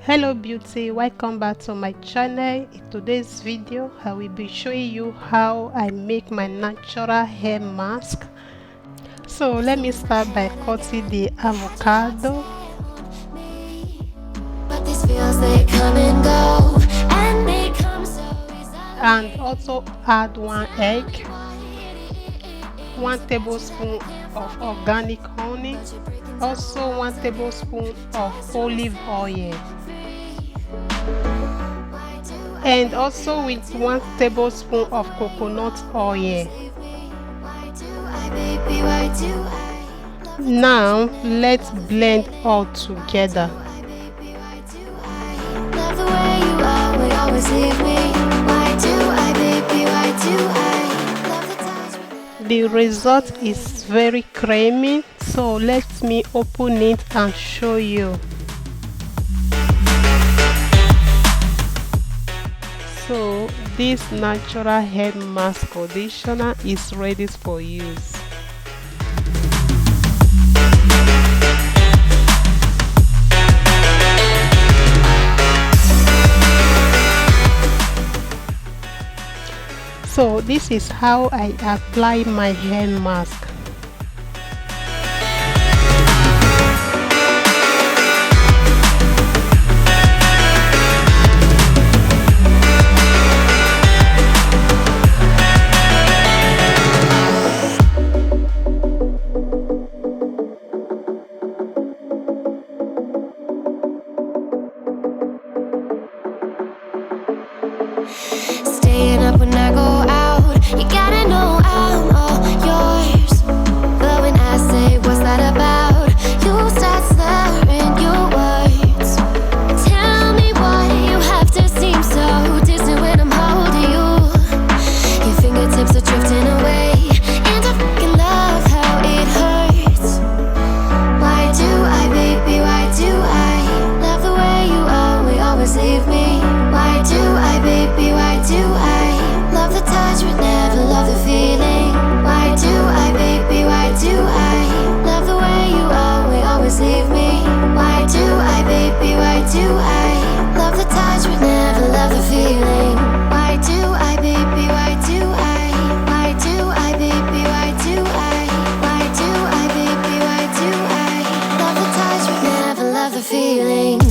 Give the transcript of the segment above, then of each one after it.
Hello beauty, welcome back to my channel. In today's video I will be showing you how I make my natural hair mask. So let me start by cutting the avocado, and also add 1 egg, 1 tablespoon of organic honey, also 1 tablespoon of olive oil, and also with 1 tablespoon of coconut oil. Now let's blend all together. The result is very creamy, so let me open it and show you. So this natural hair mask conditioner is ready for use. So this is how I apply my hair mask. Staying up when I go out, you gotta know I'm all yours. But when I say what's that about, you start slurring your words. Tell me why you have to seem so distant when I'm holding you. Your fingertips are drifting away, and I fucking love how it hurts. Why do I, baby, why do I love the way you always leave me? Why do I, baby, why do I love the touch but never love the feeling? Why do I, baby, why do I love the way you always leave me? Why do I, baby, why do I love the touch but never love the feeling? Why do I, baby, why do I? Why do I, baby, why do I? Why do I, baby, why do I love the touch but never love the feeling?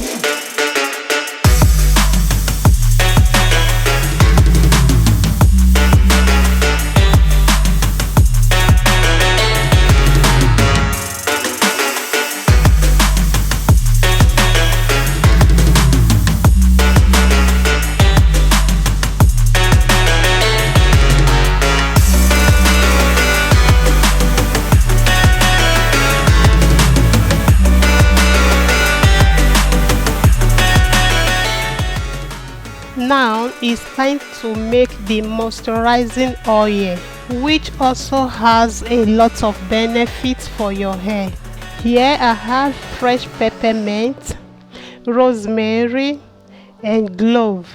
Now it's time to make the moisturizing oil, which also has a lot of benefits for your hair. Here I have fresh peppermint, rosemary, and clove.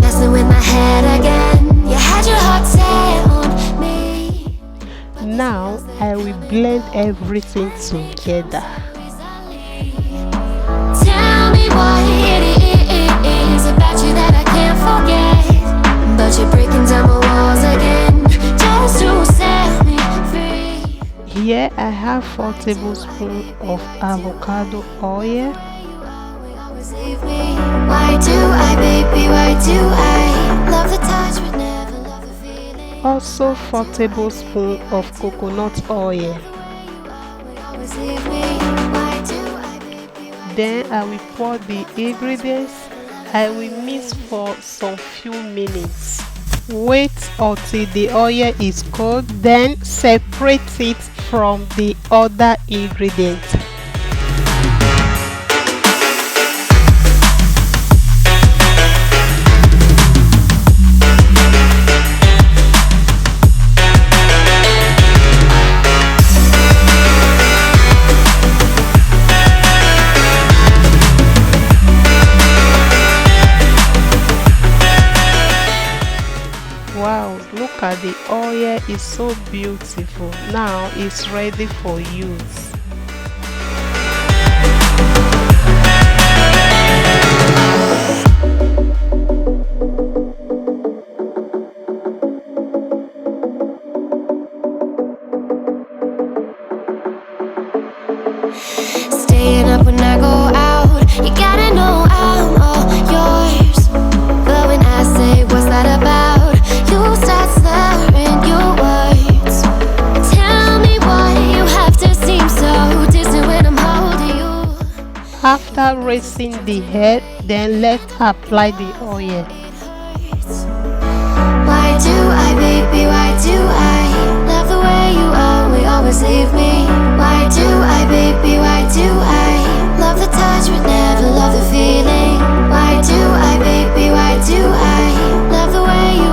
Messing with my head again. You had your heart set on me. Now I will blend everything together. Tell me what it is about you that I can't forget. But you're breaking down my walls again, just to set me free. Here I have 4 tablespoons of avocado oil. Why do I, baby, why do I love the touch but never love the feeling? Also 4 tablespoons of coconut oil. Then I will pour the ingredients. I will mix for some few minutes. Wait until the oil is cold, then separate it from the other ingredients. Look at the oil, it's so beautiful. Now it's ready for use. Staying up when I go out, you gotta know I'm all yours. But when I say what's that about, you start slurring your words. Tell me why you have to seem so distant when I'm holding you. After raising the head, then let's apply the oil. Why do I, baby, why do I love the way you always leave me? Why do I, baby, why do I love the touch but never love the feeling? Why do I, baby, why do I love the way you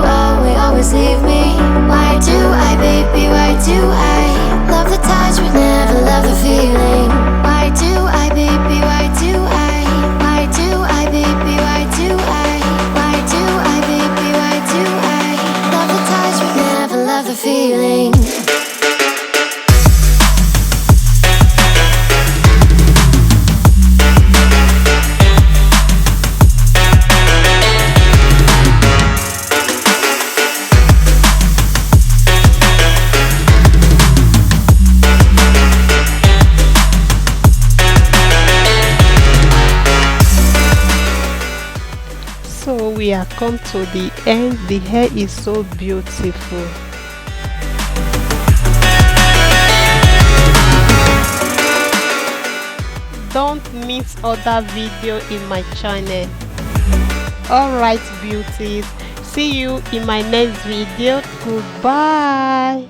always leave me? Why do I, baby, why do I love the touch but never love the feeling? Why do I, baby, why do I? Why do I, baby, why do I? Why do I, baby, why do I love the touch but never love the feeling? So we have come to the end. The hair is so beautiful. Don't miss other video in my channel. Alright beauties, see you in my next video. Goodbye.